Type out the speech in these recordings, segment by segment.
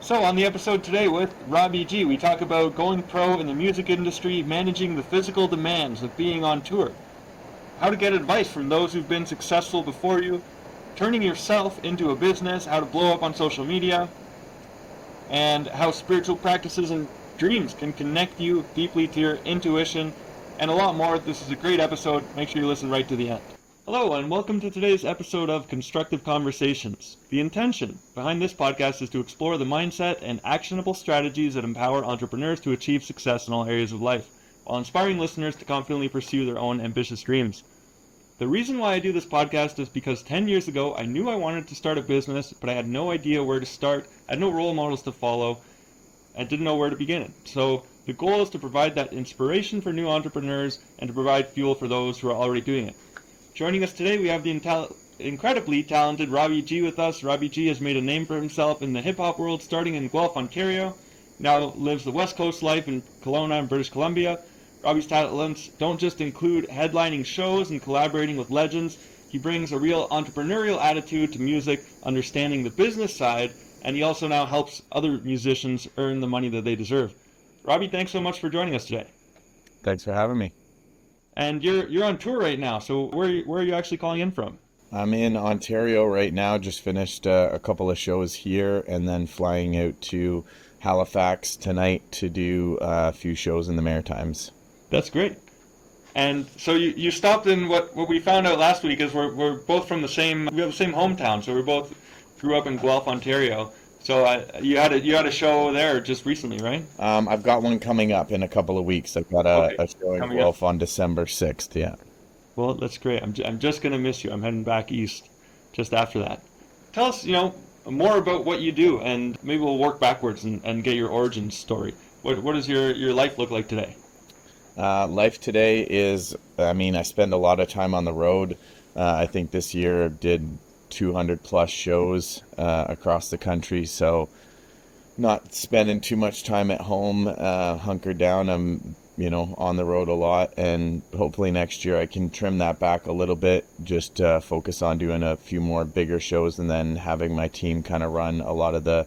So, on the episode today with Robbie G, we talk about going pro in the music industry, managing the physical demands of being on tour, how to get advice from those who've been successful before you, turning yourself into a business, how to blow up on social media, and how spiritual practices and dreams can connect you deeply to your intuition, and a lot more. This is a great episode. Make sure you listen right to the end. Hello, and welcome to today's episode of Constructive Conversations. The intention behind this podcast is to explore the mindset and actionable strategies that empower entrepreneurs to achieve success in all areas of life, while inspiring listeners to confidently pursue their own ambitious dreams. The reason why I do this podcast is because 10 years ago, I knew I wanted to start a business, but I had no idea where to start. I had no role models to follow. I didn't know where to begin. So the goal is to provide that inspiration for new entrepreneurs and to provide fuel for those who are already doing it. Joining us today, we have the incredibly talented Robbie G with us. Robbie G has made a name for himself in the hip-hop world, starting in Guelph, Ontario. Now lives the West Coast life in Kelowna and British Columbia. Robbie's talents don't just include headlining shows and collaborating with legends. He brings a real entrepreneurial attitude to music, understanding the business side, and he also now helps other musicians earn the money that they deserve. Robbie, thanks so much for joining us today. Thanks for having me. And you're on tour right now, so where are you actually calling in from? I'm in Ontario right now, just finished a couple of shows here, and then flying out to Halifax tonight to do a few shows in the Maritimes. That's great. And so you stopped in what we found out last week is we're both from we have the same hometown, so we both grew up in Guelph, Ontario. So you had a show there just recently, right? I've got one coming up in a couple of weeks. I've got a show in Guelph on December 6th, yeah. Well, that's great. I'm just going to miss you. I'm heading back east just after that. Tell us, more about what you do, and maybe we'll work backwards and get your origin story. What does your life look like today? Life today is, I spend a lot of time on the road. I think this year did 200 plus shows across the country, so not spending too much time at home, hunkered down. I'm on the road a lot, and hopefully next year I can trim that back a little bit, just focus on doing a few more bigger shows, and then having my team kind of run a lot of the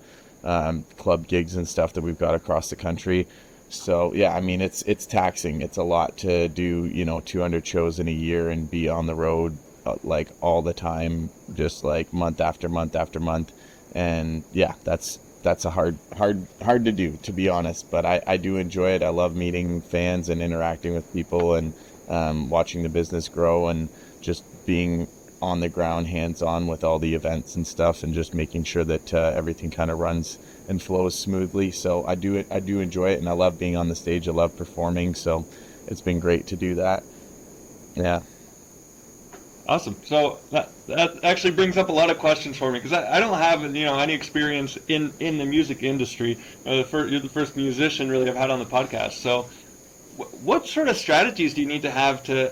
club gigs and stuff that we've got across the country. So yeah, it's taxing. It's a lot to do 200 shows in a year and be on the road like all the time, just like month after month after month. And yeah, that's a hard to do, to be honest, but I do enjoy it. I love meeting fans and interacting with people, and watching the business grow, and just being on the ground, hands-on with all the events and stuff, and just making sure that everything kind of runs and flows smoothly. So I do enjoy it, and I love being on the stage. I love performing, so it's been great to do that. Yeah. Awesome. So that actually brings up a lot of questions for me, because I don't have any experience in the music industry. You're the first musician really I've had on the podcast. So what sort of strategies do you need to have to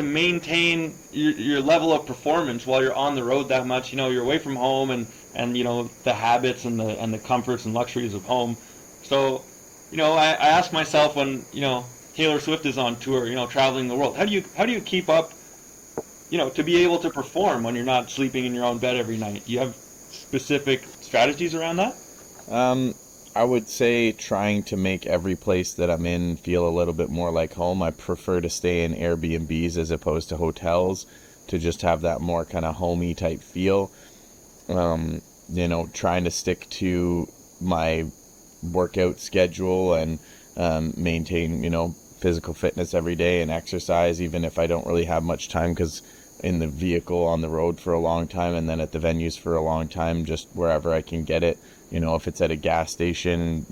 maintain your level of performance while you're on the road that much? You're away from home and the habits and the comforts and luxuries of home. So I ask myself, when Taylor Swift is on tour, traveling the world, how do you keep up to be able to perform when you're not sleeping in your own bed every night? Do you have specific strategies around that? I would say trying to make every place that I'm in feel a little bit more like home. I prefer to stay in Airbnbs as opposed to hotels, to just have that more kind of homey type feel. Trying to stick to my workout schedule and maintain, physical fitness every day and exercise, even if I don't really have much time, because in the vehicle on the road for a long time, and then at the venues for a long time, just wherever I can get it. If it's at a gas station,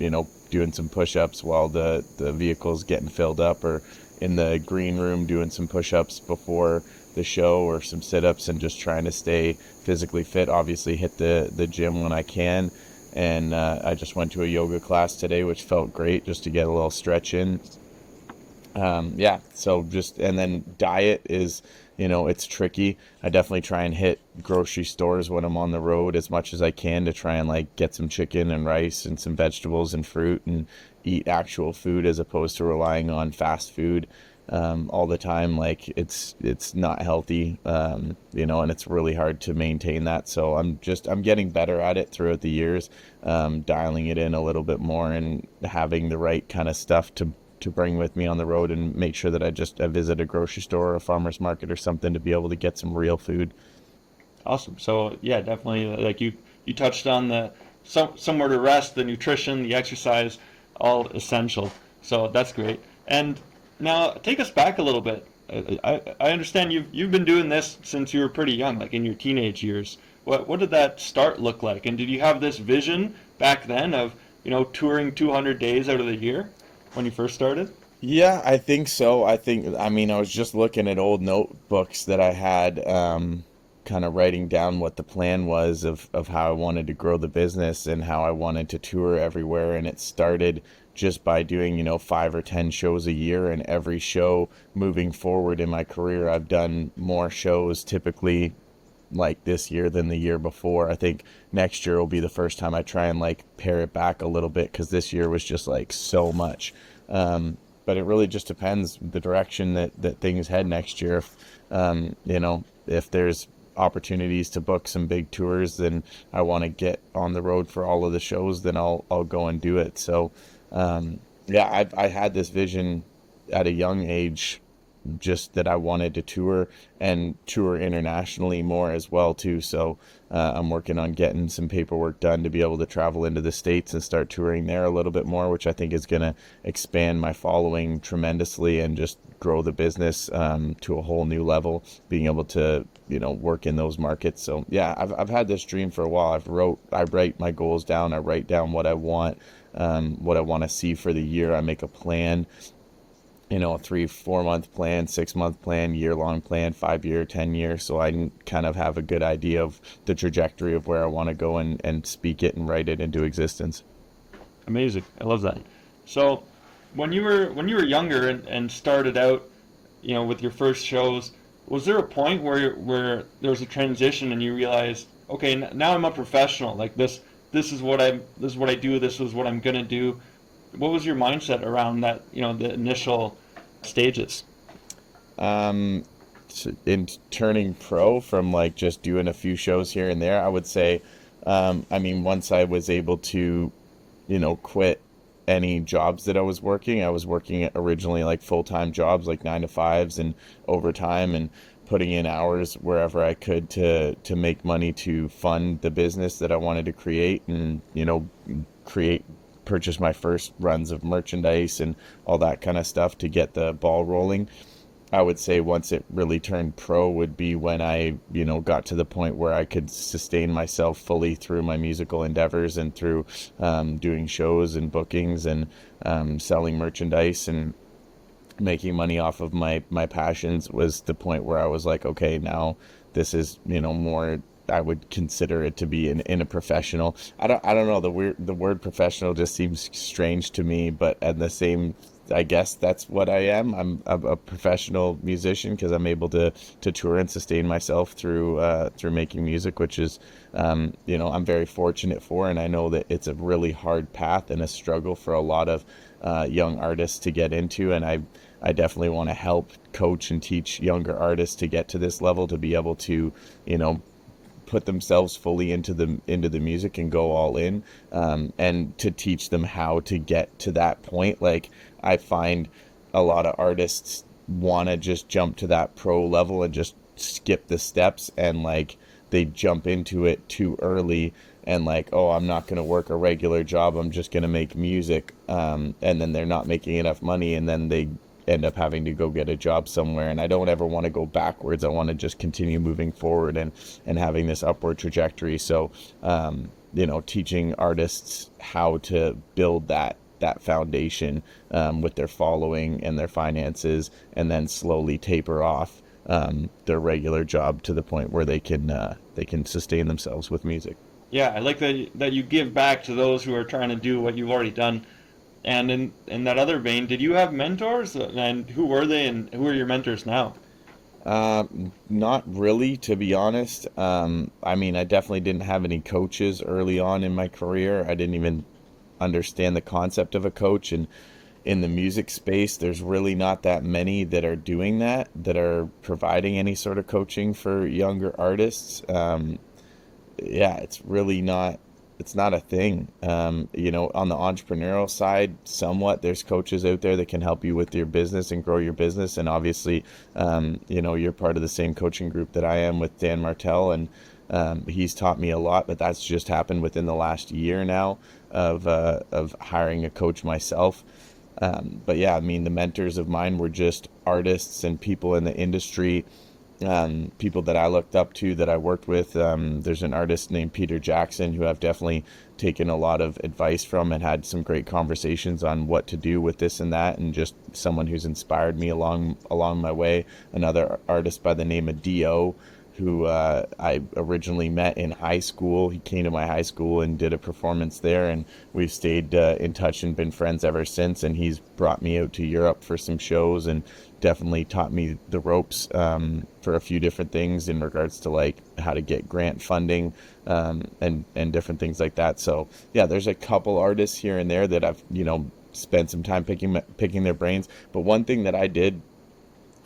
doing some push-ups while the vehicle's getting filled up, or in the green room doing some push-ups before the show, or some sit-ups, and just trying to stay physically fit. Obviously hit the gym when I can, and I just went to a yoga class today, which felt great, just to get a little stretch in. And then diet is, it's tricky. I definitely try and hit grocery stores when I'm on the road as much as I can, to try and get some chicken and rice and some vegetables and fruit, and eat actual food as opposed to relying on fast food. all the time. Like it's not healthy, and it's really hard to maintain that. So I'm getting better at it throughout the years, dialing it in a little bit more and having the right kind of stuff to bring with me on the road, and make sure that I visit a grocery store or a farmer's market or something to be able to get some real food. Awesome. So yeah, definitely like you touched on the somewhere to rest, the nutrition, the exercise, all essential. So that's great. And now take us back a little bit. I understand you've been doing this since you were pretty young, like in your teenage years. What did that start look like? And did you have this vision back then of, touring 200 days out of the year when you first started? Yeah, I think so. I mean, I was just looking at old notebooks that I had, kind of writing down what the plan was of how I wanted to grow the business and how I wanted to tour everywhere. And it started just by doing, 5 or 10 shows a year. And every show moving forward in my career, I've done more shows typically like this year than the year before. I think next year will be the first time I try and like pare it back a little bit, because this year was just like so much. But it really just depends the direction that things head next year. If there's opportunities to book some big tours, then I want to get on the road for all of the shows, then I'll go and do it. So, yeah, I had this vision at a young age, just that I wanted to tour and tour internationally more as well too. So I'm working on getting some paperwork done to be able to travel into the States and start touring there a little bit more, which I think is going to expand my following tremendously and just grow the business to a whole new level, being able to work in those markets. So yeah, I've had this dream for a while. I write my goals down. I write down what I want to see for the year. I make a plan, a 3-4 month plan, 6 month plan, year-long plan, 5-year, 10-year. So I kind of have a good idea of the trajectory of where I want to go and speak it and write it into existence. Amazing. I love that. So when you were younger and started out, with your first shows, was there a point where there was a transition and you realized, okay, now I'm a professional. Like this is what I do. This is what I'm gonna do. What was your mindset around that? The initial stages. Um, in turning pro from like just doing a few shows here and there, I would say, I mean, once I was able to, quit any jobs that I was working originally like full-time jobs, like 9 to 5s and overtime, and putting in hours wherever I could to make money to fund the business that I wanted to create, and, create purchase my first runs of merchandise and all that kind of stuff to get the ball rolling. I would say once it really turned pro would be when I, got to the point where I could sustain myself fully through my musical endeavors and through doing shows and bookings and selling merchandise and making money off of my passions. Was the point where I was like, okay, now this is, more, I would consider it to be in a professional. I don't know, the word professional just seems strange to me, but at the same, I guess that's what I am. I'm a professional musician because I'm able to tour and sustain myself through making music, which is I'm very fortunate for, and I know that it's a really hard path and a struggle for a lot of young artists to get into, and I definitely want to help coach and teach younger artists to get to this level, to be able to put themselves fully into the music and go all in, and to teach them how to get to that point. Like, I find a lot of artists want to just jump to that pro level and just skip the steps, and like they jump into it too early, and like, oh, I'm not going to work a regular job, I'm just going to make music, and then they're not making enough money, and then they end up having to go get a job somewhere. And I don't ever want to go backwards. I want to just continue moving forward and having this upward trajectory. So teaching artists how to build that foundation with their following and their finances, and then slowly taper off their regular job to the point where they can sustain themselves with music. Yeah, I like that you give back to those who are trying to do what you've already done. And in that other vein, did you have mentors? And who were they, and who are your mentors now? Not really, to be honest. I mean, I definitely didn't have any coaches early on in my career. I didn't even understand the concept of a coach, and in the music space, there's really not that many that are doing that, that are providing any sort of coaching for younger artists. Yeah, it's not a thing. On the entrepreneurial side, somewhat there's coaches out there that can help you with your business and grow your business. And obviously, you're part of the same coaching group that I am with Dan Martell, and he's taught me a lot, but that's just happened within the last year now of hiring a coach myself. But yeah, I mean, the mentors of mine were just artists and people in the industry, people that I looked up to, that I worked with. There's an artist named Peter Jackson who I've definitely taken a lot of advice from and had some great conversations on what to do with this and that, and just someone who's inspired me along my way. Another artist by the name of Dio, who I originally met in high school. He came to my high school and did a performance there, and we've stayed in touch and been friends ever since. And he's brought me out to Europe for some shows and definitely taught me the ropes for a few different things in regards to like how to get grant funding and different things like that. So yeah, there's a couple artists here and there that I've spent some time picking their brains. But one thing that I did,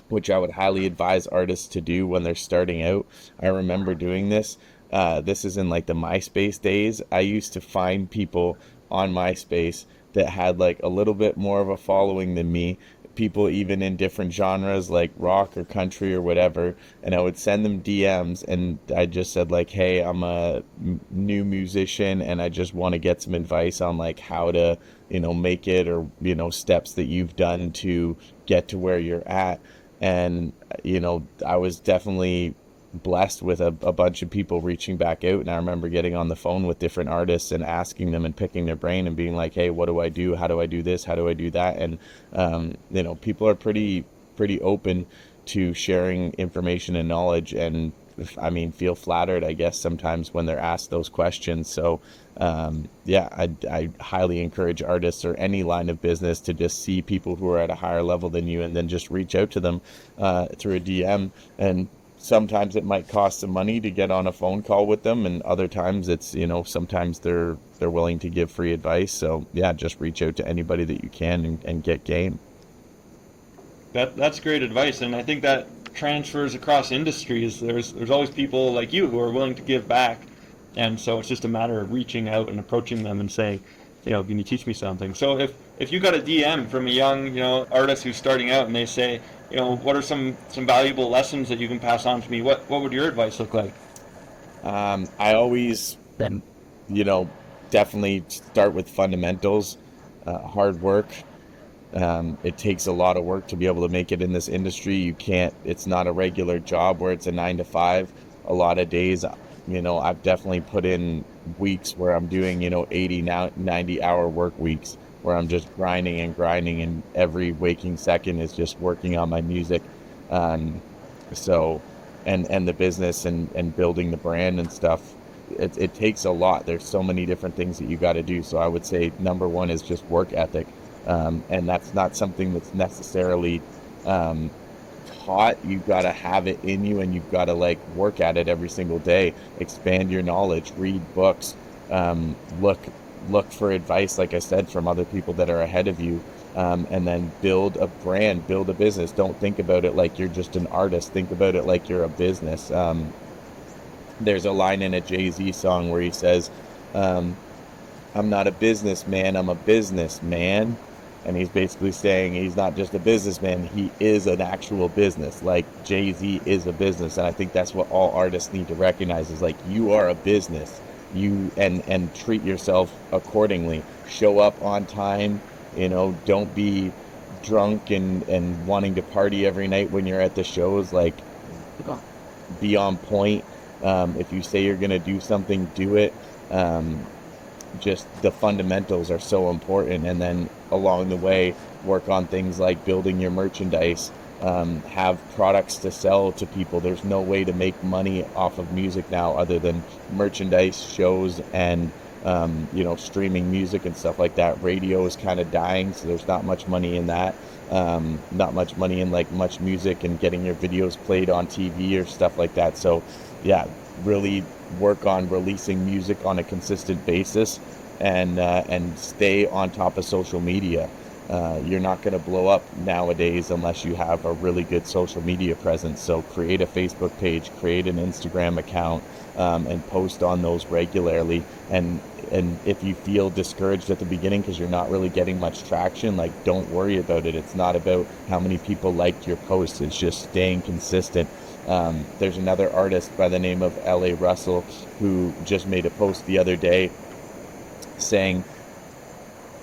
which I would highly advise artists to do when they're starting out. I remember doing this. This is in like the MySpace days. I used to find people on MySpace that had like a little bit more of a following than me, people even in different genres like rock or country or whatever, and I would send them DMs, and I just said like, hey, I'm a new musician and I just want to get some advice on like how to make it, or steps that you've done to get to where you're at. And I was definitely blessed with a bunch of people reaching back out. And I remember getting on the phone with different artists and asking them and picking their brain and being like, hey, what do I do? How do I do this? How do I do that? And people are pretty open to sharing information and knowledge, and feel flattered, I guess, sometimes when they're asked those questions. So I highly encourage artists or any line of business to just see people who are at a higher level than you, and then just reach out to them through a DM. And sometimes it might cost some money to get on a phone call with them, and other times it's sometimes they're willing to give free advice. So yeah, just reach out to anybody that you can and get game. That's great advice, and I think that transfers across industries. There's always people like you who are willing to give back, and so it's just a matter of reaching out and approaching them and saying, can you teach me something? So if you got a DM from a young artist who's starting out, and they say, what are some valuable lessons that you can pass on to me? What would your advice look like? I always definitely start with fundamentals, hard work. It takes a lot of work to be able to make it in this industry. It's not a regular job where it's a 9 to 5. A lot of days, I've definitely put in weeks where I'm doing, 80, 90 hour work weeks where I'm just grinding, and every waking second is just working on my music. So, and the business and building the brand and stuff. It takes a lot. There's so many different things that you got to do. So I would say number one is just work ethic. And that's not something that's necessarily taught. You've got to have it in you, and you've got to like work at it every single day. Expand your knowledge, read books, look for advice, like I said, from other people that are ahead of you, and then build a brand, build a business. Don't think about it like you're just an artist. Think about it like you're a business. There's a line in a Jay-Z song where he says, I'm not a businessman, I'm a businessman. And he's basically saying he's not just a businessman, he is an actual business. Like Jay-Z is a business. And I think that's what all artists need to recognize, is like, you are a business. And treat yourself accordingly. Show up on time, don't be drunk and wanting to party every night when you're at the shows. Like, be on point. If you say you're going to do something, do it. Just the fundamentals are so important, and then along the way work on things like building your merchandise, have products to sell to people. There's no way to make money off of music now other than merchandise, shows, and streaming music and stuff like that. Radio is kind of dying, so there's not much money in that. Not much money in like much music and getting your videos played on TV or stuff like that. So yeah, really work on releasing music on a consistent basis, and stay on top of social media. You're not going to blow up nowadays unless you have a really good social media presence. So create a Facebook page, create an Instagram account, and post on those regularly. And if you feel discouraged at the beginning because you're not really getting much traction, like, don't worry about it. It's not about how many people liked your post. It's just staying consistent. There's another artist by the name of L.A. Russell who just made a post the other day saying,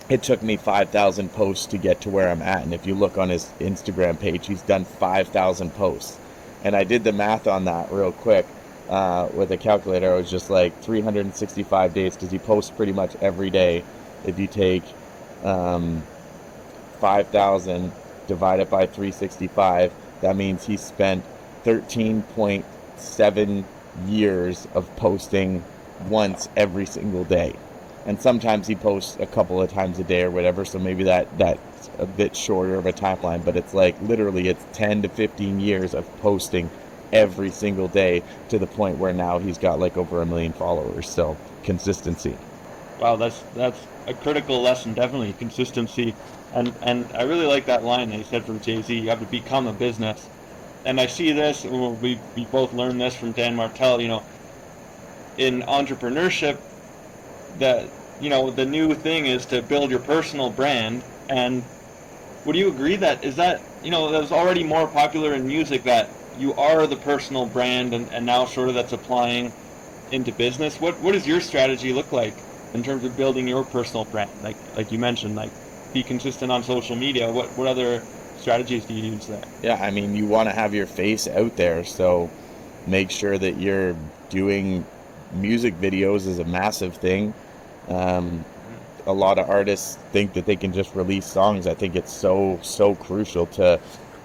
it took me 5,000 posts to get to where I'm at. And if you look on his Instagram page, he's done 5,000 posts. And I did the math on that real quick with a calculator. I was just like 365 days, because he posts pretty much every day. If you take 5,000, divide it by 365, that means he spent 13.7 years of posting once every single day. And sometimes he posts a couple of times a day or whatever, so maybe that's a bit shorter of a timeline, but it's like literally it's 10 to 15 years of posting every single day, to the point where now he's got like over 1 million followers. So consistency. Wow, that's a critical lesson, definitely, consistency. And I really like that line that he said from Jay-Z, you have to become a business. And I see this, we both learned this from Dan Martell, in entrepreneurship, that, the new thing is to build your personal brand. And would you agree that that was already more popular in music, that you are the personal brand, and now sort of that's applying into business? What does your strategy look like in terms of building your personal brand? Like you mentioned, like, be consistent on social media. What other strategies do you use there? Yeah, I mean, you want to have your face out there, so make sure that you're doing music videos is a massive thing. A lot of artists think that they can just release songs. I think it's so crucial to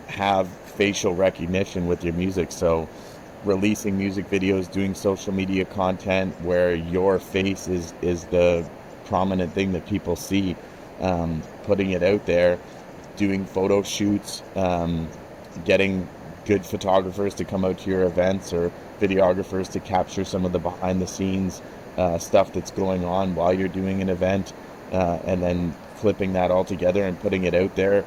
have facial recognition with your music. So releasing music videos, doing social media content where your face is the prominent thing that people see, putting it out there, doing photo shoots, getting good photographers to come out to your events, or videographers to capture some of the behind the scenes stuff that's going on while you're doing an event, and then flipping that all together and putting it out there.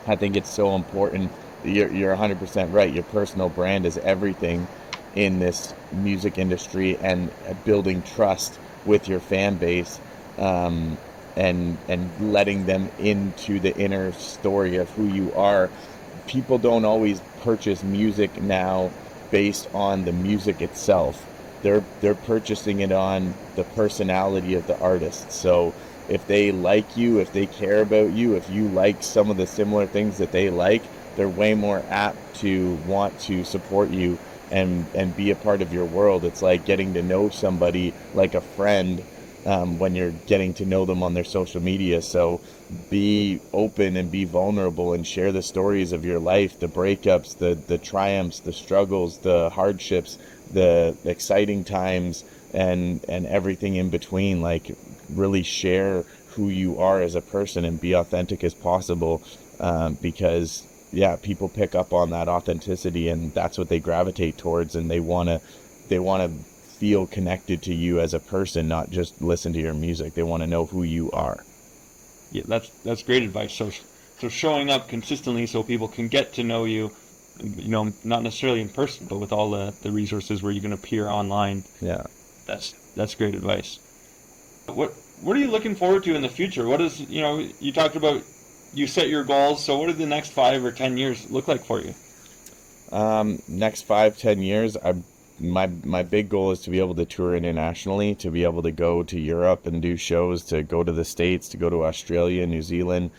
I think it's so important. You're 100% right. Your personal brand is everything in this music industry, and building trust with your fan base, and letting them into the inner story of who you are. People don't always purchase music now based on the music itself. They're purchasing it on the personality of the artist. So if they like you, if they care about you, if you like some of the similar things that they like, they're way more apt to want to support you and be a part of your world. It's like getting to know somebody like a friend, when you're getting to know them on their social media. So be open and be vulnerable and share the stories of your life, the breakups, the triumphs, the struggles, the hardships, the exciting times, and everything in between. Like, really share who you are as a person and be authentic as possible, because people pick up on that authenticity, and that's what they gravitate towards, and they want to feel connected to you as a person, not just listen to your music. They want to know who you are. Yeah, that's great advice. So showing up consistently so people can get to know you, not necessarily in person, but with all the resources where you can appear online. Yeah. That's great advice. What are you looking forward to in the future? What is, you talked about, you set your goals, so what do the next 5 or 10 years look like for you? Next 5-10 years, my big goal is to be able to tour internationally, to be able to go to Europe and do shows, to go to the States, to go to Australia, New Zealand,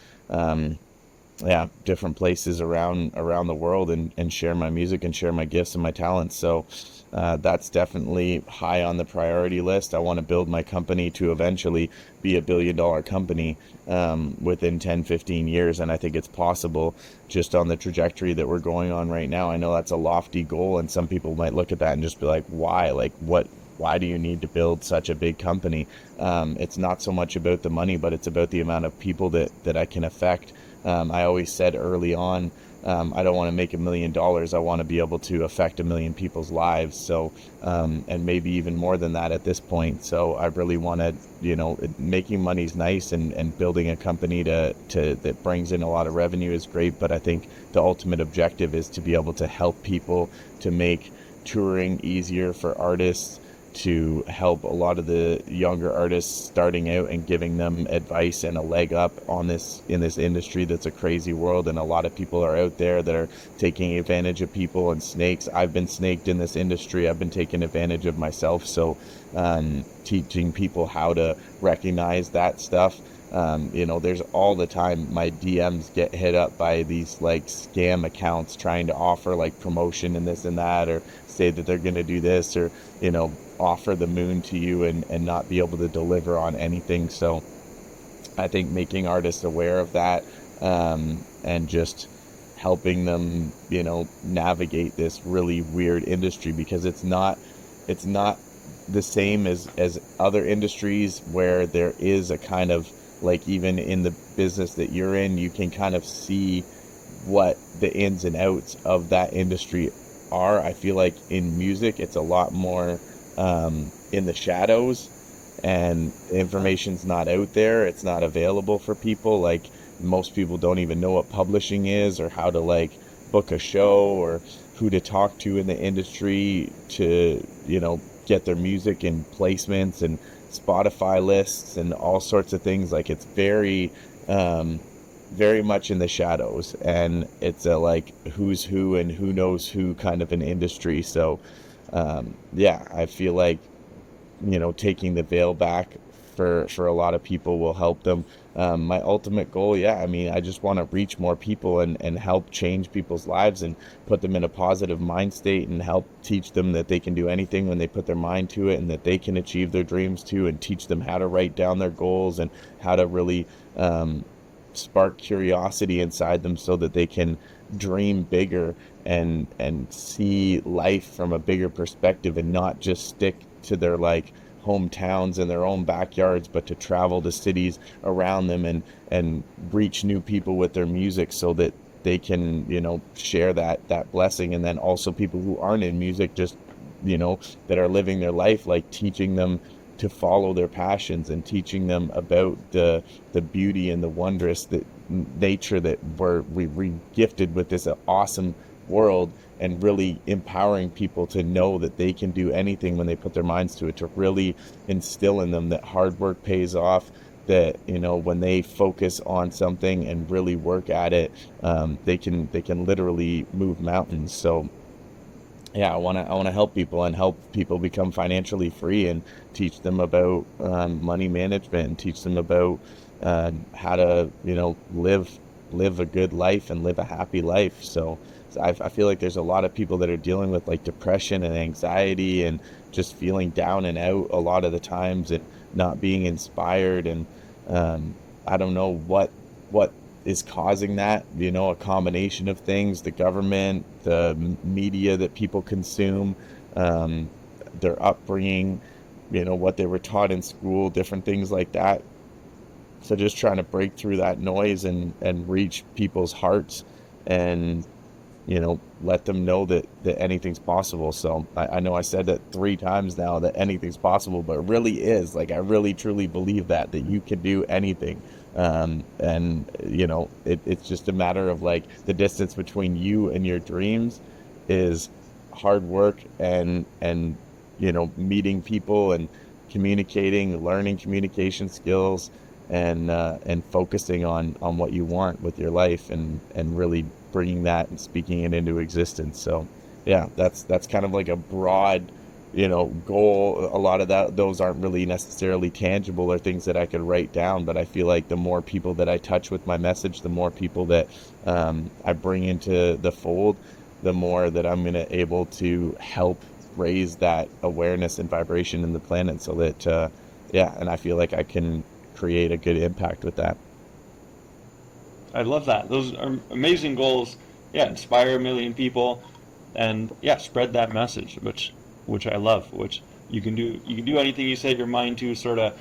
different places around the world, and share my music and share my gifts and my talents. So that's definitely high on the priority list. I want to build my company to eventually be $1 billion company within 10-15 years, and I think it's possible just on the trajectory that we're going on right now. I know that's a lofty goal, and some people might look at that and just be like, why? Like, why do you need to build such a big company? It's not so much about the money, but it's about the amount of people that I can affect. I always said early on, I don't want to make $1 million. I want to be able to affect 1 million people's lives. So, and maybe even more than that at this point. So I really want to, making money's nice, and building a company that brings in a lot of revenue is great. But I think the ultimate objective is to be able to help people, to make touring easier for artists, to help a lot of the younger artists starting out and giving them advice and a leg up on this in this industry that's a crazy world, and a lot of people are out there that are taking advantage of people and snakes. I've been snaked in this industry. I've been taking advantage of myself. So teaching people how to recognize that stuff. There's all the time my DMs get hit up by these like scam accounts trying to offer like promotion and this and that, or say that they're going to do this, or offer the moon to you and not be able to deliver on anything. So I think making artists aware of that, and just helping them navigate this really weird industry, because it's not the same as other industries, where there is a kind of like, even in the business that you're in, you can kind of see what the ins and outs of that industry are. I feel like in music it's a lot more in the shadows, and information's not out there. It's not available for people. Like, most people don't even know what publishing is, or how to like book a show, or who to talk to in the industry to get their music in placements and Spotify lists and all sorts of things. Like, it's very very much in the shadows, and it's a like who's who and who knows who kind of an industry. So I feel like taking the veil back for a lot of people will help them. My ultimate goal, I just want to reach more people and help change people's lives, and put them in a positive mind state, and help teach them that they can do anything when they put their mind to it, and that they can achieve their dreams too, and teach them how to write down their goals, and how to really spark curiosity inside them, so that they can dream bigger and see life from a bigger perspective, and not just stick to their like hometowns and their own backyards, but to travel to cities around them and reach new people with their music, so that they can share that blessing. And then also people who aren't in music, just that are living their life, like teaching them to follow their passions, and teaching them about the beauty and the wondrous that nature, that we gifted with this awesome world, and really empowering people to know that they can do anything when they put their minds to it, to really instill in them that hard work pays off, that when they focus on something and really work at it, they can literally move mountains. So I want to help people, and help people become financially free, and teach them about money management, and teach them about how to live a good life and live a happy life. So I feel like there's a lot of people that are dealing with like depression and anxiety, and just feeling down and out a lot of the times, and not being inspired. And I don't know what is causing that. A combination of things: the government, the media that people consume, their upbringing, what they were taught in school, different things like that. So just trying to break through that noise and reach people's hearts, and let them know that anything's possible. So I know I said that 3 times now, that anything's possible, but it really is. Like, I really truly believe that you can do anything. It's just a matter of like, the distance between you and your dreams is hard work, and meeting people, and communicating, learning communication skills, and focusing on what you want with your life, and really bringing that and speaking it into existence. So that's kind of like a broad goal. A lot of those aren't really necessarily tangible, or things that I could write down, but I feel like the more people that I touch with my message, the more people that I bring into the fold, the more that I'm able to help raise that awareness and vibration in the planet, so that and I feel like I can create a good impact with that. I love that. Those are amazing goals. Inspire 1 million people, and spread that message, which I love. Which you can do. You can do anything you set your mind to. Sort of,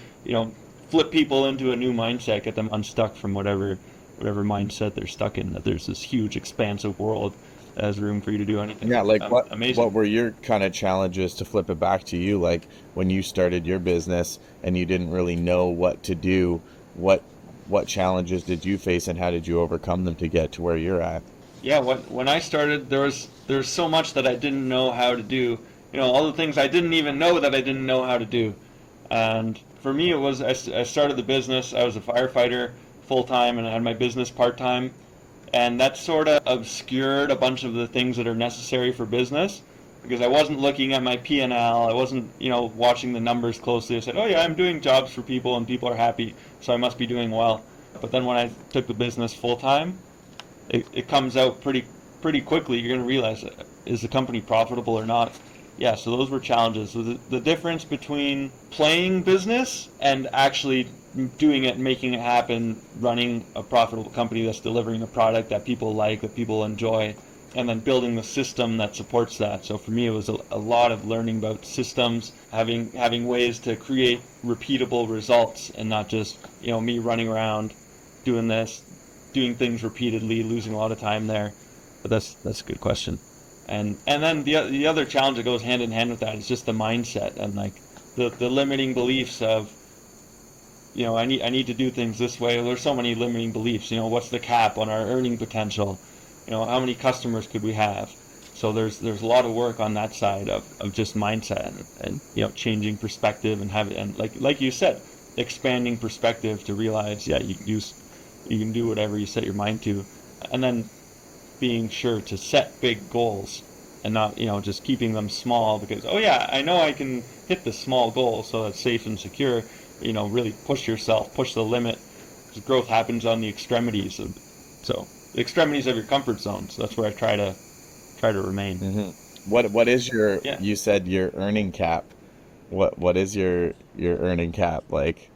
flip people into a new mindset, get them unstuck from whatever whatever mindset they're stuck in, that there's this huge expansive world that has room for you to do anything. Yeah, like what Amazing. were your kind of challenges, to flip it back to you, like when you started your business and you didn't really know what to do, what what challenges did you face and how did you overcome them to get to where you're at? Yeah, when I started, there's so much that I didn't know how to do. All the things I didn't even know that I didn't know how to do. And for me, it was I started the business. I was a firefighter full time, and I had my business part time, and that sort of obscured a bunch of the things that are necessary for business because I wasn't looking at my P&L. I wasn't, watching the numbers closely. I said, "Oh yeah, I'm doing jobs for people, and people are happy, so I must be doing well." But then when I took the business full time, it comes out pretty quickly. You're going to realize, is the company profitable or not? Yeah, so those were challenges. So the difference between playing business and actually doing it, making it happen, running a profitable company that's delivering a product that people like, that people enjoy, and then building the system that supports that. So for me, it was a lot of learning about systems, having ways to create repeatable results, and not just me running around doing this, doing things repeatedly, losing a lot of time there. But that's a good question. And then the other challenge that goes hand in hand with that is just the mindset, and like the limiting beliefs of, I need to do things this way. There's so many limiting beliefs. What's the cap on our earning potential? How many customers could we have? So there's a lot of work on that side of just mindset, and changing perspective, and having, and like you said, expanding perspective to realize, yeah, you can do whatever you set your mind to, and then being sure to set big goals, and not just keeping them small because, oh yeah, I know I can hit this small goal, so that's safe and secure. Really push yourself, push the limit, because growth happens on the extremities. So the extremities of your comfort zone. So that's where I try to remain. What is your, Yeah. you said your earning cap. What is your earning cap like?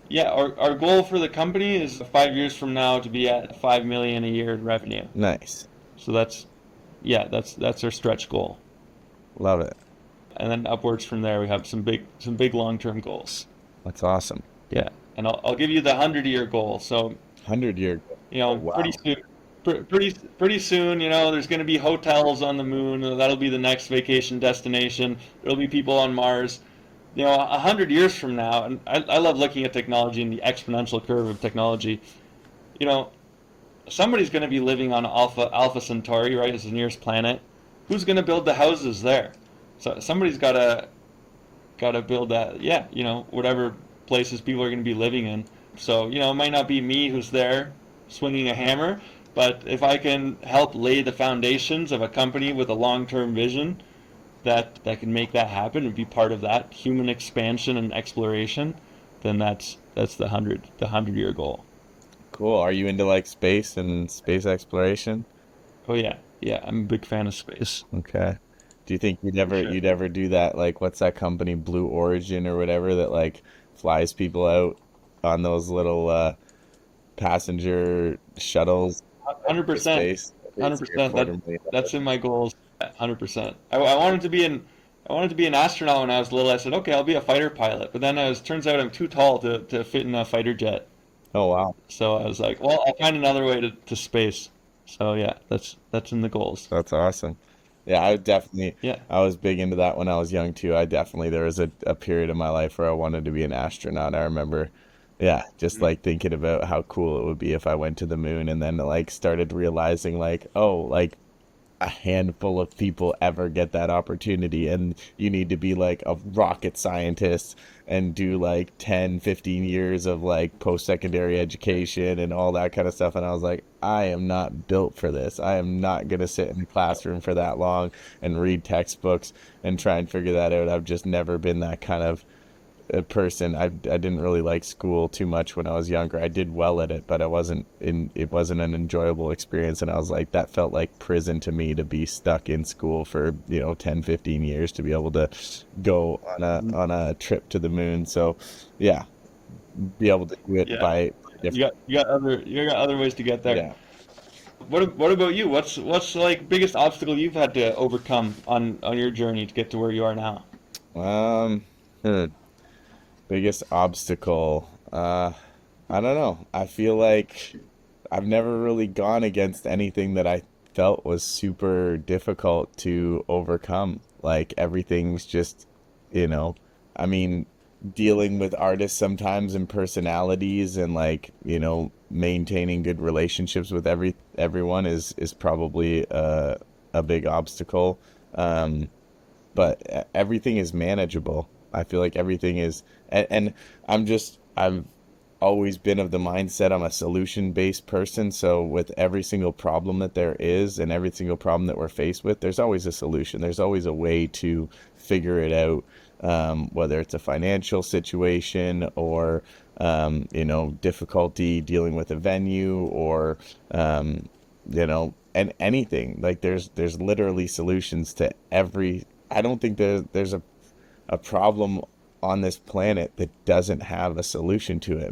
Yeah, our goal for the company is 5 years from now to be at 5 million a year in revenue. Nice. So that's our stretch goal. Love it. And then upwards from there, we have some big long-term goals. That's awesome. Yeah, and I'll give you the 100-year goal. So 100 year. Oh, pretty wow. soon, pretty soon, there's going to be hotels on the moon. That'll be the next vacation destination. There'll be people on Mars. 100 years from now, and I love looking at technology and the exponential curve of technology. You know, somebody's going to be living on Alpha Centauri, right? It's the nearest planet. Who's going to build the houses there? So somebody's got to build that. Yeah, whatever places people are going to be living in. So it might not be me who's there swinging a hammer, but if I can help lay the foundations of a company with a long-term vision that can make that happen and be part of that human expansion and exploration, then that's the 100-year goal. Cool. Are you into like space and space exploration? Oh yeah, yeah, I'm a big fan of space Okay. Do you think for sure. you'd ever do that? Like, what's that company, Blue Origin or whatever, that like flies people out on those little passenger shuttles Hundred to percent, space? I think hundred it's like a percent. quarter That million that's in my goals. 100%. I wanted to be an astronaut when I was little. I said, okay, I'll be a fighter pilot. But then turns out I'm too tall to fit in a fighter jet. Oh wow, So I was like, well, I'll find another way to space. So yeah, that's in the goals. that's awesome. Yeah, I would definitely. Yeah. I was big into that when I was young too. I definitely, there was a period of my life where I wanted to be an astronaut. I remember, yeah, just Mhm. like thinking about how cool it would be if I went to the moon, and then like started realizing like, oh, like a handful of people ever get that opportunity, and you need to be like a rocket scientist and do like 10, 15 years of like post-secondary education and all that kind of stuff. And I was like, I am not built for this. I am not going to sit in the classroom for that long and read textbooks and try and figure that out. I've just never been that kind of a person. I didn't really like school too much when I was younger. I did well at it, but it wasn't an enjoyable experience, and I was like, that felt like prison to me, to be stuck in school for 10, 15 years to be able to go on Mhm. a trip to the moon. So yeah, be able to do it Yeah. by You different. got other ways to get there. Yeah. What about you? What's like biggest obstacle you've had to overcome on your journey to get to where you are now? um hmm, Biggest obstacle, I don't know. I feel like I've never really gone against anything that I felt was super difficult to overcome. Like everything's just, you know, I mean, dealing with artists sometimes and personalities and like, maintaining good relationships with everyone is probably a big obstacle. Um, but everything is manageable. I feel like everything is, and I've always been of the mindset I'm a solution based person. So with every single problem that there is and every single problem that we're faced with, there's always a solution. There's always a way to figure it out. Whether it's a financial situation or, difficulty dealing with a venue or, and anything like there's literally solutions to every. I don't think there's a problem on this planet that doesn't have a solution to it.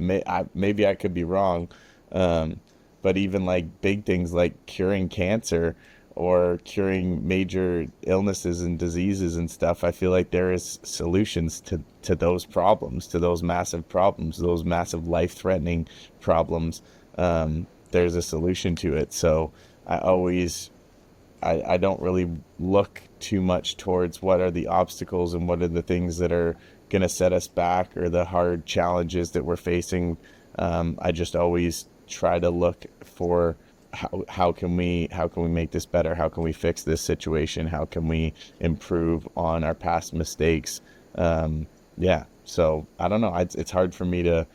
Maybe I could be wrong, but even like big things like curing cancer or curing major illnesses and diseases and stuff, I feel like there is solutions to those problems, to those massive problems, those massive life-threatening problems. There's a solution to it. So I always I don't really look too much towards what are the obstacles and what are the things that are going to set us back or the hard challenges that we're facing. I just always try to look for how can we make this better? How can we fix this situation? How can we improve on our past mistakes? Yeah. So I don't know. It's hard for me to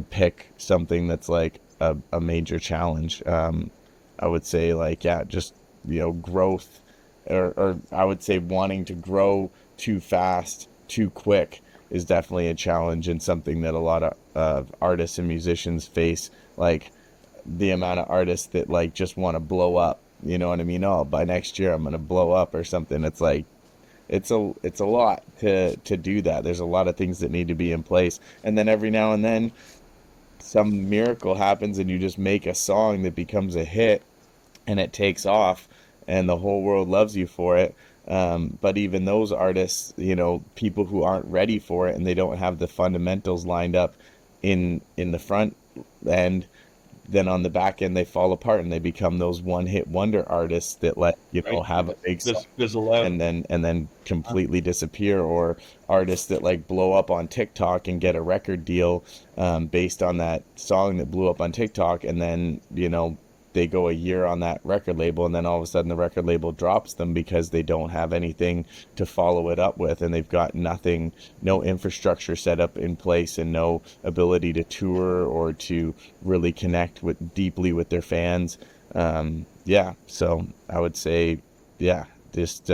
pick something that's like a major challenge. I would say like, yeah, just, growth or I would say wanting to grow too fast, too quick is definitely a challenge and something that a lot of artists and musicians face. Like the amount of artists that like just want to blow up, you know what I mean? Oh, by next year I'm going to blow up or something. It's like, it's a lot to do that. There's a lot of things that need to be in place. And then every now and then some miracle happens and you just make a song that becomes a hit and it takes off and the whole world loves you for it. But even those artists, people who aren't ready for it and they don't have the fundamentals lined up in the front end, then on the back end they fall apart and they become those one hit wonder artists that Right. have a big song Just fizzle out. and then completely disappear, or artists that like blow up on TikTok and get a record deal based on that song that blew up on TikTok, and then they go a year on that record label and then all of a sudden the record label drops them because they don't have anything to follow it up with, and they've got nothing, no infrastructure set up in place and no ability to tour or to really connect deeply with their fans. Yeah, so I would say, yeah, just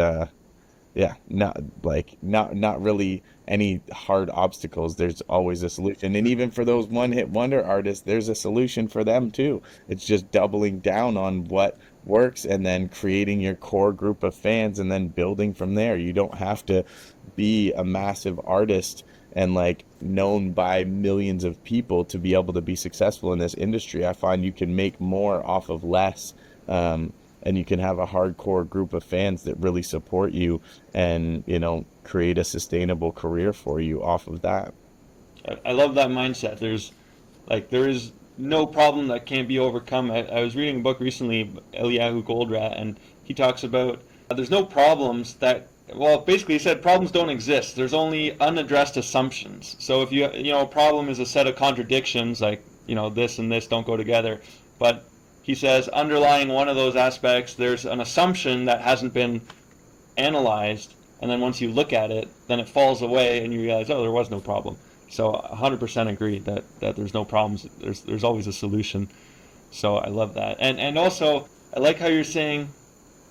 yeah, not really any hard obstacles. There's always a solution, and even for those one hit wonder artists, there's a solution for them too. It's just doubling down on what works and then creating your core group of fans and then building from there. You don't have to be a massive artist and like known by millions of people to be able to be successful in this industry. I find you can make more off of less. And you can have a hardcore group of fans that really support you and, create a sustainable career for you off of that. I love that mindset. There is no problem that can't be overcome. I was reading a book recently, Eliyahu Goldratt, and he talks about there's no problems that, well, basically he said problems don't exist. There's only unaddressed assumptions. So if a problem is a set of contradictions, like, this and this don't go together, but he says underlying one of those aspects, there's an assumption that hasn't been analyzed, and then once you look at it, then it falls away and you realize, oh, there was no problem. So 100% agree that there's no problems. There's always a solution. So I love that. And also, I like how you're saying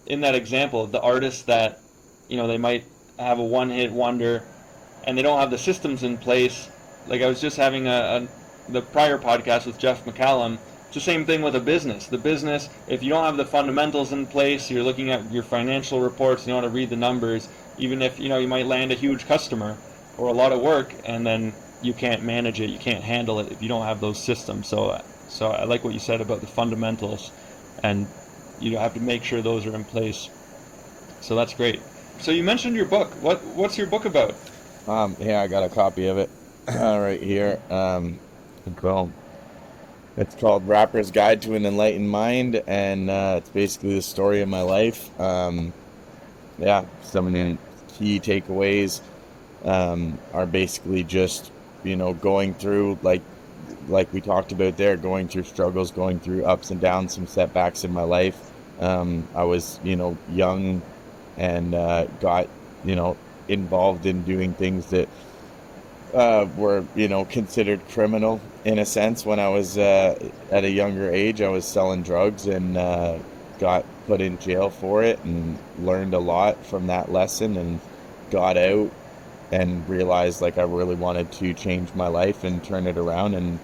in that example, the artists that, they might have a one-hit wonder and they don't have the systems in place. Like I was just having the prior podcast with Jeff McCallum. It's the same thing with a business. The business, if you don't have the fundamentals in place, you're looking at your financial reports, you want to read the numbers, even if, you might land a huge customer or a lot of work, and then you can't manage it, you can't handle it if you don't have those systems. So I like what you said about the fundamentals, and you have to make sure those are in place. So that's great. So you mentioned your book. What's your book about? Yeah, I got a copy of it right here. Boom. It's called Rapper's Guide to an Enlightened Mind, and it's basically the story of my life. Yeah, some of the key takeaways are basically just, going through like we talked about there, going through struggles, going through ups and downs, some setbacks in my life. I was, young and got, you know, involved in doing things that were, considered criminal in a sense. When I was at a younger age, I was selling drugs and got put in jail for it and learned a lot from that lesson and got out and realized like I really wanted to change my life and turn it around and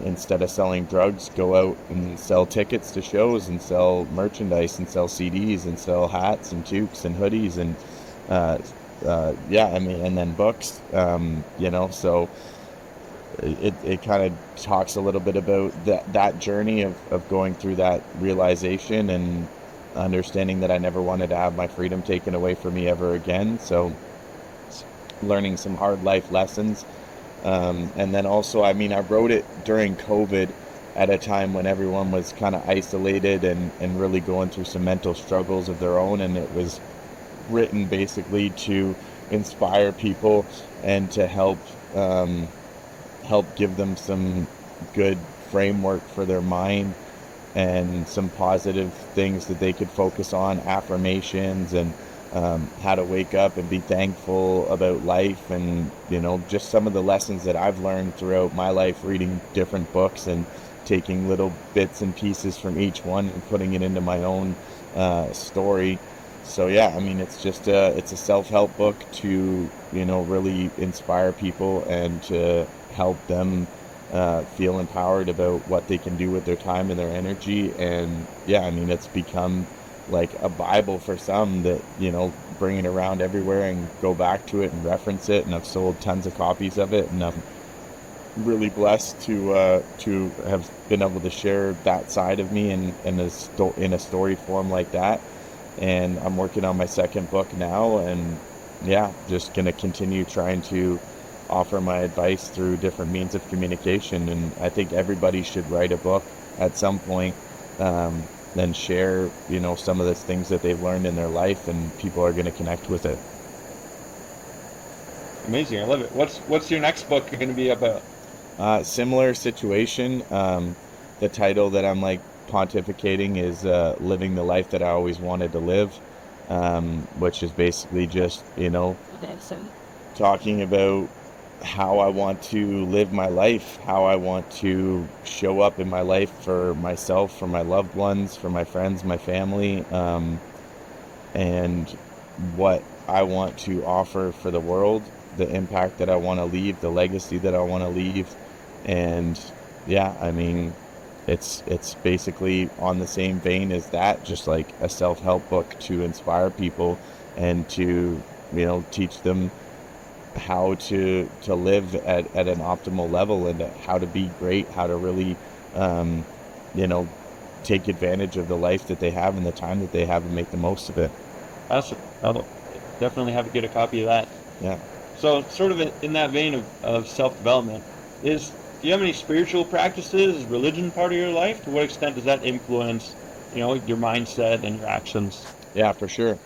instead of selling drugs, go out and sell tickets to shows and sell merchandise and sell CDs and sell hats and toques and hoodies and uh, yeah, I mean, and then books, so it kind of talks a little bit about that journey of going through that realization and understanding that I never wanted to have my freedom taken away from me ever again. So learning some hard life lessons. And then also, I mean, I wrote it during COVID at a time when everyone was kind of isolated and really going through some mental struggles of their own. And it was written basically to inspire people and to help give them some good framework for their mind and some positive things that they could focus on, affirmations and how to wake up and be thankful about life, and just some of the lessons that I've learned throughout my life, reading different books and taking little bits and pieces from each one and putting it into my own story. So yeah, I mean, it's a self-help book to really inspire people and to help them feel empowered about what they can do with their time and their energy. And yeah, I mean, it's become like a Bible for some that, bring it around everywhere and go back to it and reference it. And I've sold tons of copies of it, and I'm really blessed to have been able to share that side of me in a story form like that. And I'm working on my second book now, and yeah, just gonna continue trying to offer my advice through different means of communication. And I think everybody should write a book at some point, then share, some of the things that they've learned in their life, and people are going to connect with it. Amazing, I love it. What's your next book going to be about? Similar situation. The title that I'm like pontificating is Living the Life That I Always Wanted to Live, which is basically just, talking about how I want to live my life, how I want to show up in my life for myself, for my loved ones, for my friends, my family, and what I want to offer for the world, the impact that I want to leave, the legacy that I want to leave. And yeah, I mean, it's basically on the same vein as that, just like a self-help book to inspire people and to, teach them how to live at an optimal level, and how to be great, how to really you know take advantage of the life that they have and the time that they have and make the most of it. Awesome. I'll definitely have to get a copy of that. Yeah. So, sort of in that vein of self-development, do you have any spiritual practices? Is religion part of your life? To what extent does that influence, your mindset and your actions? Yeah, for sure.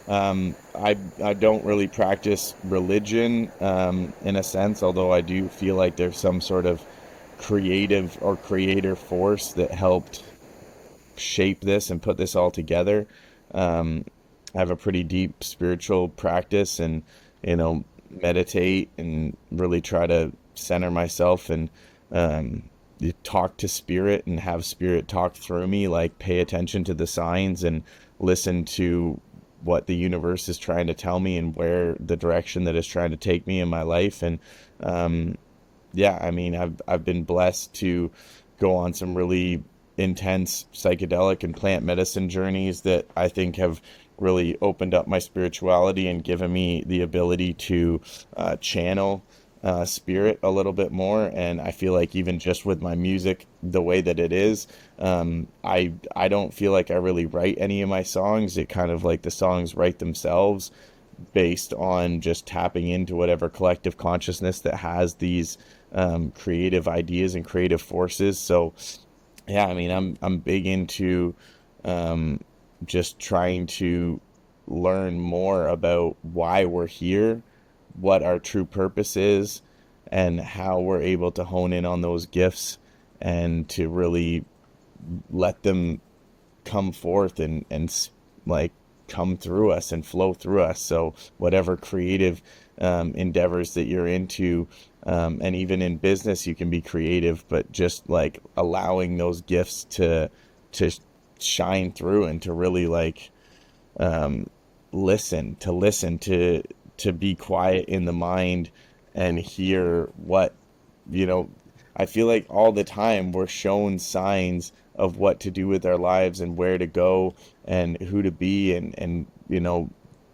I don't really practice religion in a sense, although I do feel like there's some sort of creative or creator force that helped shape this and put this all together. I have a pretty deep spiritual practice, and meditate and really try to center myself and talk to spirit and have spirit talk through me, like pay attention to the signs and listen to what the universe is trying to tell me and where the direction that it's trying to take me in my life. And yeah, I mean, I've been blessed to go on some really intense psychedelic and plant medicine journeys that I think have really opened up my spirituality and given me the ability to channel spirit a little bit more. And I feel like even just with my music, the way that it is, I don't feel like I really write any of my songs. It kind of like the songs write themselves based on just tapping into whatever collective consciousness that has these creative ideas and creative forces. So yeah, I mean, I'm big into um, just trying to learn more about why we're here, what our true purpose is, and how we're able to hone in on those gifts and to really let them come forth and like come through us and flow through us. So whatever creative endeavors that you're into, and even in business, you can be creative, but just like allowing those gifts to shine through and to really like um, listen to be quiet in the mind and hear what you know. I feel like all the time we're shown signs of what to do with our lives and where to go and who to be and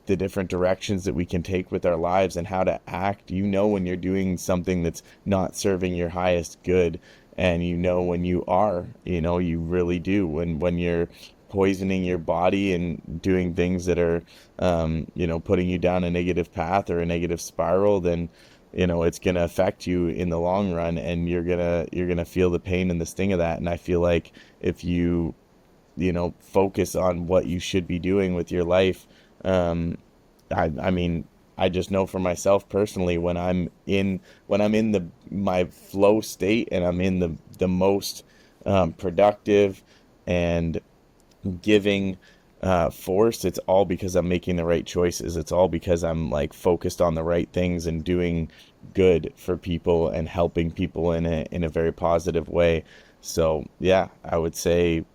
the different directions that we can take with our lives and how to act. When you're doing something that's not serving your highest good, and when you are, you really do. When you're poisoning your body and doing things that are putting you down a negative path or a negative spiral, then it's going to affect you in the long run, and you're going to feel the pain and the sting of that. And I feel like if you focus on what you should be doing with your life, um I mean, I just know for myself personally, when I'm in the my flow state and I'm in the most productive and giving force, it's all because I'm making the right choices. It's all because I'm like focused on the right things and doing good for people and helping people in a very positive way. So yeah, I would say,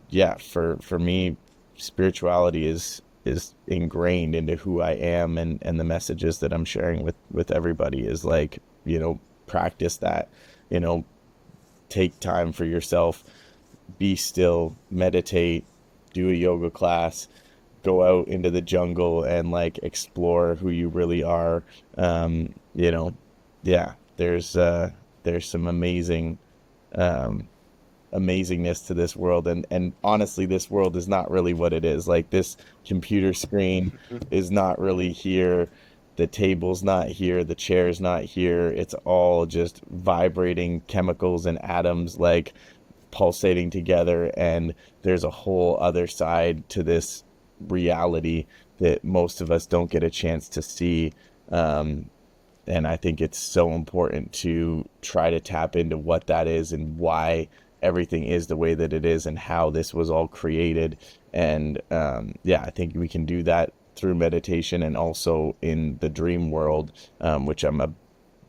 yeah, for me, spirituality is ingrained into who I am, and the messages that I'm sharing with everybody is like, practice that, you know, take time for yourself, be still, meditate, do a yoga class, go out into the jungle and like explore who you really are. Yeah, there's some um, amazingness to this world, and honestly, this world is not really what it is. Like, this computer screen is not really here, the table's not here, the chair's not here. It's all just vibrating chemicals and atoms like pulsating together, and there's a whole other side to this reality that most of us don't get a chance to see. And I think it's so important to try to tap into what that is and why everything is the way that it is and how this was all created. And yeah, I think we can do that through meditation and also in the dream world, which I'm a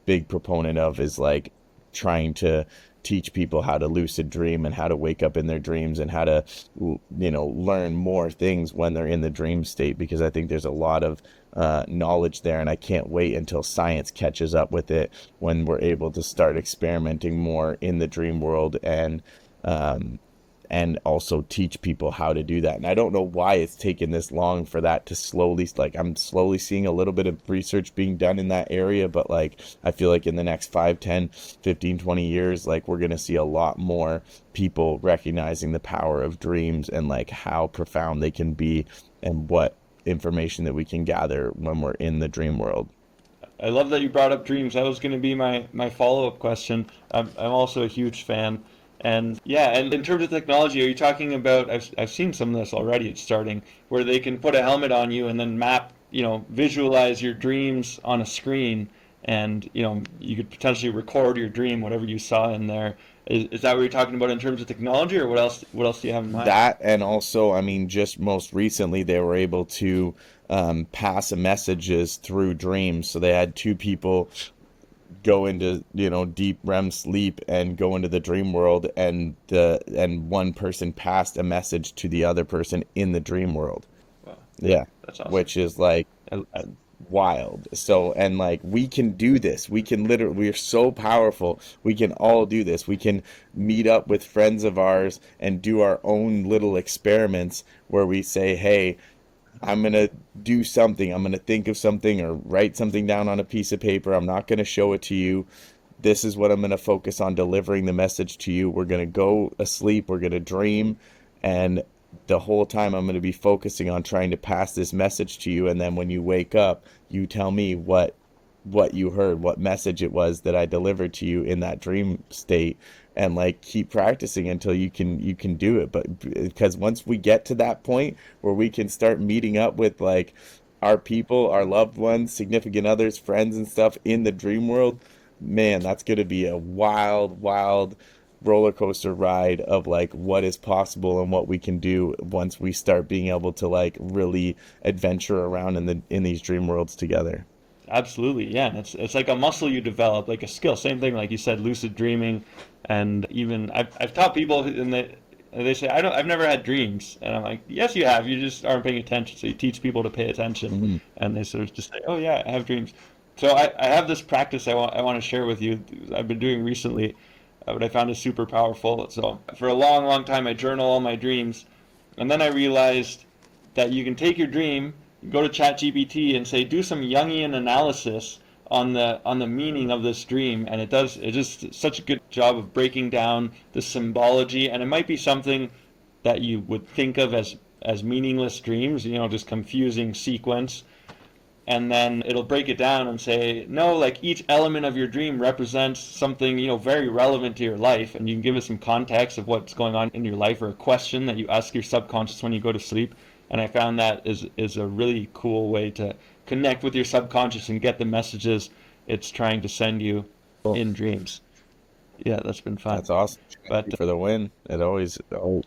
big proponent of, is like trying to teach people how to lucid dream and how to wake up in their dreams and how to learn more things when they're in the dream state, because I think there's a lot of knowledge there, and I can't wait until science catches up with it, when we're able to start experimenting more in the dream world um, and also teach people how to do that. And I don't know why it's taken this long for that to slowly, like, I'm slowly seeing a little bit of research being done in that area, but like, I feel like in the next 5, 10, 15, 20 years, like, we're going to see a lot more people recognizing the power of dreams and like how profound they can be and what information that we can gather when we're in the dream world. I love that you brought up dreams. That was going to be my follow-up question. I'm also a huge fan. And yeah, and in terms of technology, are you talking about, I've seen some of this already, it's starting, where they can put a helmet on you and then map, visualize your dreams on a screen, and, you could potentially record your dream, whatever you saw in there. Is that what you're talking about in terms of technology, or what else do you have in mind? That, and also, I mean, just most recently, they were able to pass messages through dreams. So they had two people go into deep REM sleep and go into the dream world, and one person passed a message to the other person in the dream world. Wow, Yeah, that's awesome. which is like I, wild. So, and like, we can do this. We can literally, we are so powerful. We can all do this. We can meet up with friends of ours and do our own little experiments where we say, hey, I'm going to do something. I'm going to think of something or write something down on a piece of paper. I'm not going to show it to you. This is what I'm going to focus on delivering the message to you. We're going to go asleep. We're going to dream. And the whole time I'm going to be focusing on trying to pass this message to you. And then when you wake up, you tell me what what you heard, what message it was that I delivered to you in that dream state, and like keep practicing until you can do it. But because once we get to that point where we can start meeting up with like our people, our loved ones, significant others, friends and stuff in the dream world, man, that's going to be a wild, wild roller coaster ride of like what is possible and what we can do once we start being able to like really adventure around in these dream worlds together. Absolutely, yeah. And it's like a muscle you develop, like a skill. Same thing, like you said, lucid dreaming, and even I've taught people, and they say I've never had dreams, and I'm like, yes, you have. You just aren't paying attention. So you teach people to pay attention, Hmm. and they sort of just say, oh yeah, I have dreams. So I have this practice I want to share with you. I've been doing recently, but I found it super powerful. So for a long, long time, I journal all my dreams, and then I realized that you can take your dream, go to ChatGPT, and say, do some Jungian analysis on the meaning of this dream, and it just such a good job of breaking down the symbology, and it might be something that you would think of as meaningless dreams, just confusing sequence, and then it'll break it down and say, no, like each element of your dream represents something, very relevant to your life, and you can give it some context of what's going on in your life, or a question that you ask your subconscious when you go to sleep. And I found that is a really cool way to connect with your subconscious and get the messages it's trying to send you Cool. in dreams. Yeah, that's been fun. That's awesome. But For the win. It can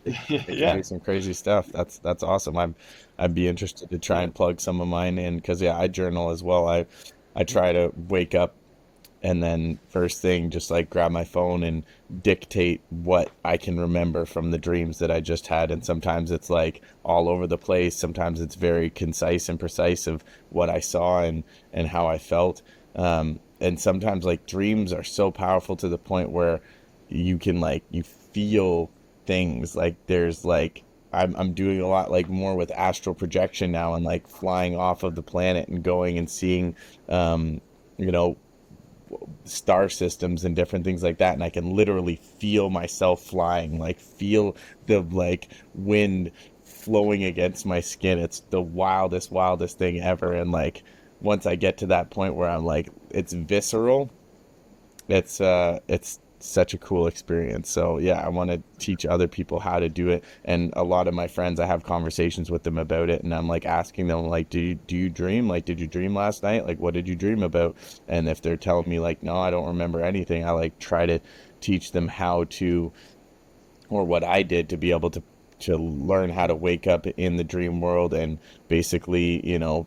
yeah, do some crazy stuff. That's awesome. I'd be interested to try yeah, and plug some of mine in because yeah, I journal as well. I try to wake up and then first thing just like grab my phone and dictate what I can remember from the dreams that I just had. And sometimes it's like all over the place. Sometimes it's very concise and precise of what I saw and how I felt. And sometimes like dreams are so powerful to the point where you can like you feel things like there's like I'm doing a lot like more with astral projection now and like flying off of the planet and going and seeing um you know star systems and different things like that, and I can literally feel myself flying, like feel the like wind flowing against my skin. It's the wildest thing ever. And like once I get to that point where I'm like it's visceral, it's such a cool experience. So yeah, I want to teach other people how to do it. And a lot of my friends, I have conversations with them about it, and I'm like asking them like, do you dream? Like, did you dream last night? Like, what did you dream about? And if they're telling me like, no, I don't remember anything, I like try to teach them how to, or what I did to be able to learn how to wake up in the dream world and basically, you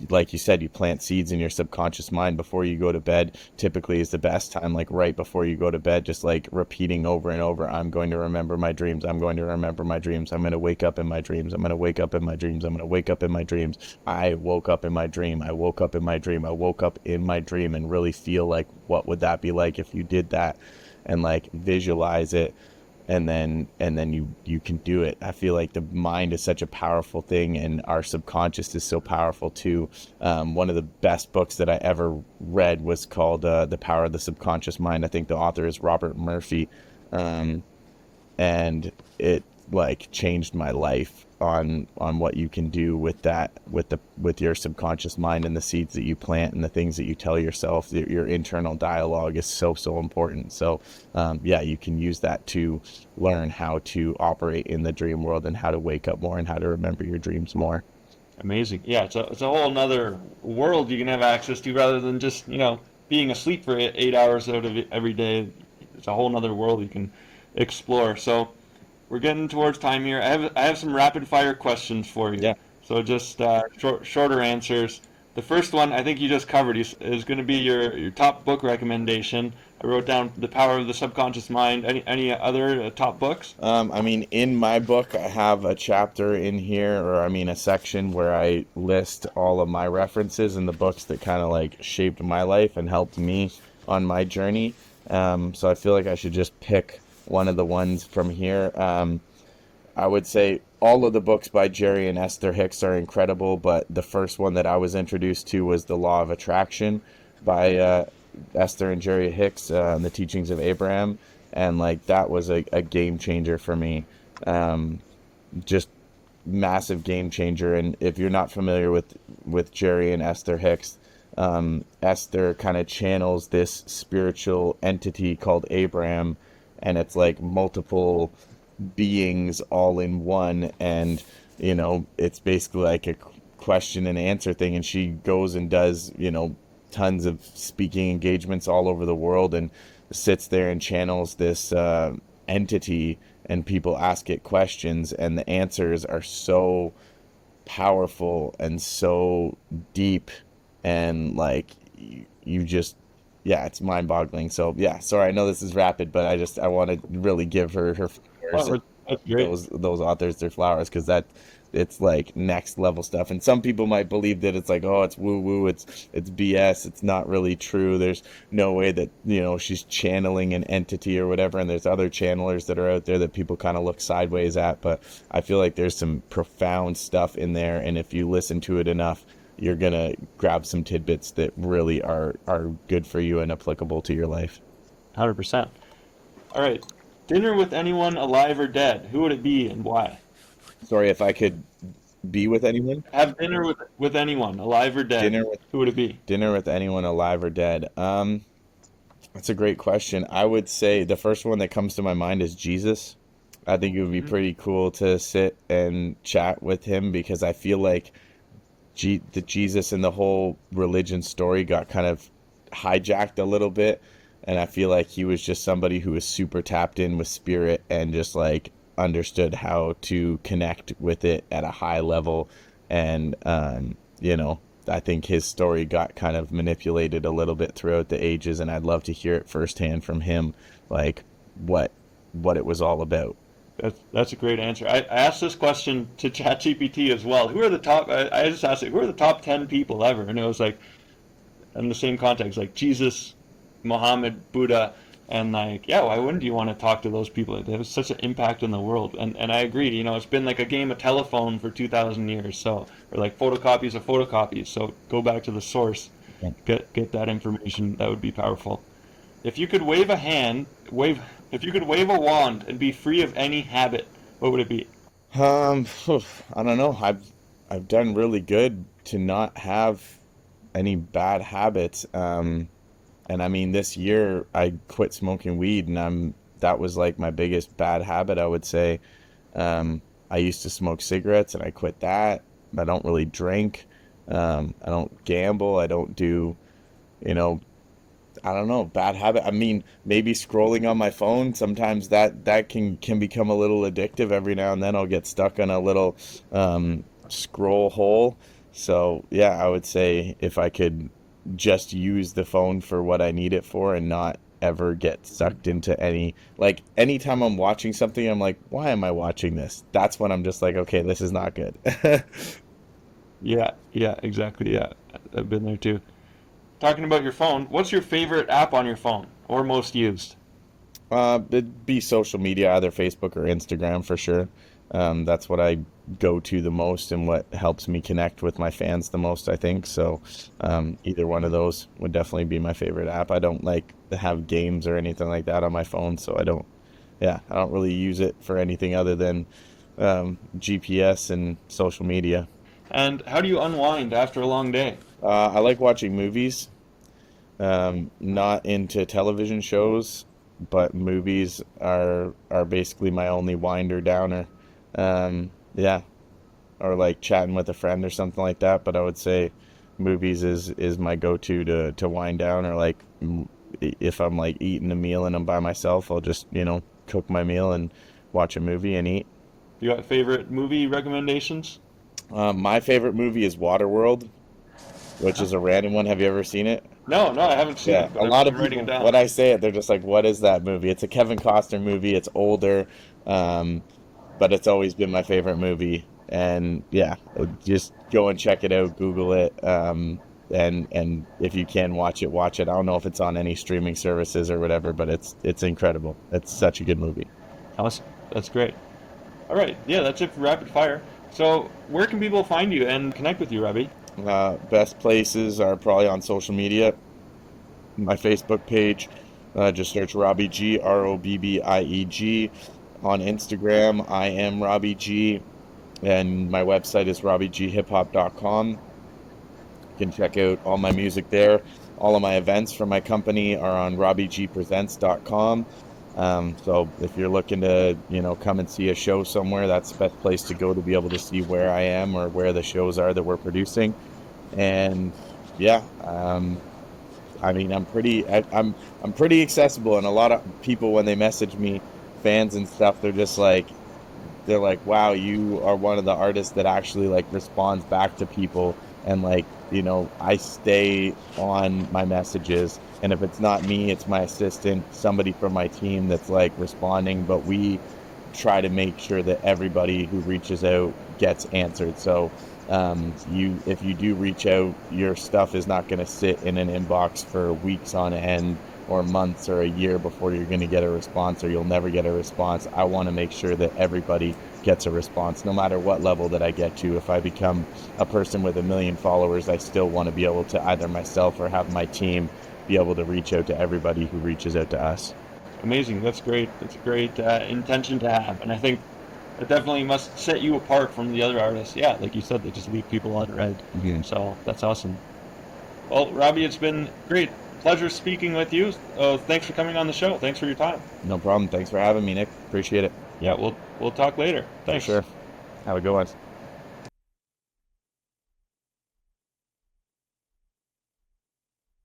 like you said, you plant seeds in your subconscious mind before you go to bed. Typically is the best time, like right before you go to bed, just like repeating over and over, I'm going to remember my dreams, I'm going to remember my dreams, I'm going to wake up in my dreams, I'm going to wake up in my dreams, I'm going to wake up in my dreams, I woke up in my dream, I woke up in my dream, I woke up in my dream. And really feel like what would that be like if you did that, and like visualize it, and then you can do it. I feel like the mind is such a powerful thing, and our subconscious is so powerful too. One of the best books that I ever read was called The Power of the Subconscious Mind. I think the author is Robert Murphy. um, and it like changed my life on what you can do with that, with your subconscious mind, and the seeds that you plant and the things that you tell yourself. Your internal dialogue is so important. So yeah, you can use that to learn how to operate in the dream world and how to wake up more and how to remember your dreams more. amazing. Yeah, it's a whole nother world you can have access to rather than just being asleep for 8 hours out of every day. It's a whole nother world you can explore. So we're getting towards time here. I have some rapid fire questions for you. Yeah. So just shorter answers. The first one I think you just covered is going to be your top book recommendation. I wrote down The Power of the Subconscious Mind. Any other top books? I mean, in my book, I have a chapter in here, or I mean, a section where I list all of my references and the books that kind of like shaped my life and helped me on my journey. So I feel like I should just pick one of the ones from here. I would say all of the books by Jerry and Esther Hicks are incredible, but the first one that I was introduced to was The Law of Attraction by Esther and Jerry Hicks, and the Teachings of Abraham, and like that was a game changer for me. Just massive game changer. And if you're not familiar with Jerry and Esther Hicks, Esther kind of channels this spiritual entity called Abraham, and it's like multiple beings all in one. And it's basically like a question and answer thing, and she goes and does tons of speaking engagements all over the world and sits there and channels this entity, and people ask it questions, and the answers are so powerful and so deep, and like you just, yeah, it's mind-boggling. So yeah, sorry, I know this is rapid, but I want to really give her flowers, Oh, that's great. those authors their flowers, because it's like next level stuff. And some people might believe that it's like, oh, it's woo woo, it's BS, it's not really true, there's no way that she's channeling an entity or whatever. And there's other channelers that are out there that people kind of look sideways at, but I feel like there's some profound stuff in there, and if you listen to it enough, you're gonna grab some tidbits that really are good for you and applicable to your life. 100%. All right. Dinner with anyone alive or dead. Who would it be and why? Sorry, if I could be with anyone? Have dinner with anyone, alive or dead. Dinner with Who would it be? Dinner with anyone alive or dead. That's a great question. I would say the first one that comes to my mind is Jesus. I think it would be pretty cool to sit and chat with him, because I feel like the Jesus and the whole religion story got kind of hijacked a little bit, and I feel like he was just somebody who was super tapped in with spirit and just like understood how to connect with it at a high level. And I think his story got kind of manipulated a little bit throughout the ages, and I'd love to hear it firsthand from him, like what it was all about. That's a great answer. I asked this question to ChatGPT as well. Who are the top? I just asked it. Who are the top 10 people ever? And it was like, in the same context, like Jesus, Muhammad, Buddha, and like, yeah, why wouldn't you want to talk to those people? They have such an impact in the world. And I agree. It's been like a game of telephone for 2,000 years. So, or like photocopies of photocopies. So go back to the source, get that information. That would be powerful. If you could if you could wave a wand and be free of any habit, what would it be? I don't know. I've done really good to not have any bad habits. And I mean, this year I quit smoking weed, and that was like my biggest bad habit, I would say. I used to smoke cigarettes, and I quit that. I don't really drink. I don't gamble. I don't do, I don't know, bad habit. I mean, maybe scrolling on my phone. Sometimes that can become a little addictive. Every now and then I'll get stuck on a little scroll hole. So yeah, I would say if I could just use the phone for what I need it for and not ever get sucked into anytime I'm watching something, I'm like, why am I watching this? That's when I'm just like, okay, this is not good. Yeah, exactly. Yeah, I've been there too. Talking about your phone, what's your favorite app on your phone or most used? It'd be social media, either Facebook or Instagram for sure. That's what I go to the most and what helps me connect with my fans the most, I think. So either one of those would definitely be my favorite app. I don't like to have games or anything like that on my phone, so I don't really use it for anything other than GPS and social media. And how do you unwind after a long day? I like watching movies. Not into television shows, but movies are basically my only winder downer. Yeah, or like chatting with a friend or something like that. But I would say movies is my go-to to wind down. Or like if I'm like eating a meal and I'm by myself, I'll just cook my meal and watch a movie and eat. You got favorite movie recommendations? My favorite movie is Waterworld, which is a random one. Have you ever seen it? No, I haven't seen it. A lot of people, when I say it, they're just like, what is that movie? It's a Kevin Costner movie. It's older, but it's always been my favorite movie. And yeah, just go and check it out. Google it. And if you can watch it, watch it. I don't know if it's on any streaming services or whatever, but it's incredible. It's such a good movie. Awesome. That's great. All right. Yeah, that's it for Rapid Fire. So where can people find you and connect with you, Robbie? Best places are probably on social media. My Facebook page, just search Robbie G, ROBBIEG. On Instagram, I am Robbie G. and my website is robbieghiphop.com. You can check out all my music there. All of my events from my company are on robbiegpresents.com. So if you're looking to, come and see a show somewhere, that's the best place to go to be able to see where I am or where the shows are that we're producing. And yeah, I mean, I'm pretty accessible, and a lot of people when they message me, fans and stuff, they're like, wow, you are one of the artists that actually like responds back to people, and like, I stay on my messages, and if it's not me, it's my assistant, somebody from my team that's like responding, but we try to make sure that everybody who reaches out gets answered. So if you do reach out, your stuff is not going to sit in an inbox for weeks on end or months or a year before you're going to get a response, or you'll never get a response. I want to make sure that everybody gets a response, no matter what level that I get to. If I become a person with 1 million followers, I still want to be able to either myself or have my team be able to reach out to everybody who reaches out to us. Amazing. That's great. That's a great intention to have, and I think it definitely must set you apart from the other artists. Yeah, like you said, they just leave people on red. Mhm. So that's awesome. Well, Robbie, it's been great. Pleasure speaking with you. Thanks for coming on the show. Thanks for your time. No problem. Thanks for having me, Nick. Appreciate it. Yeah, we'll talk later. Thanks. For sure. Have a good one.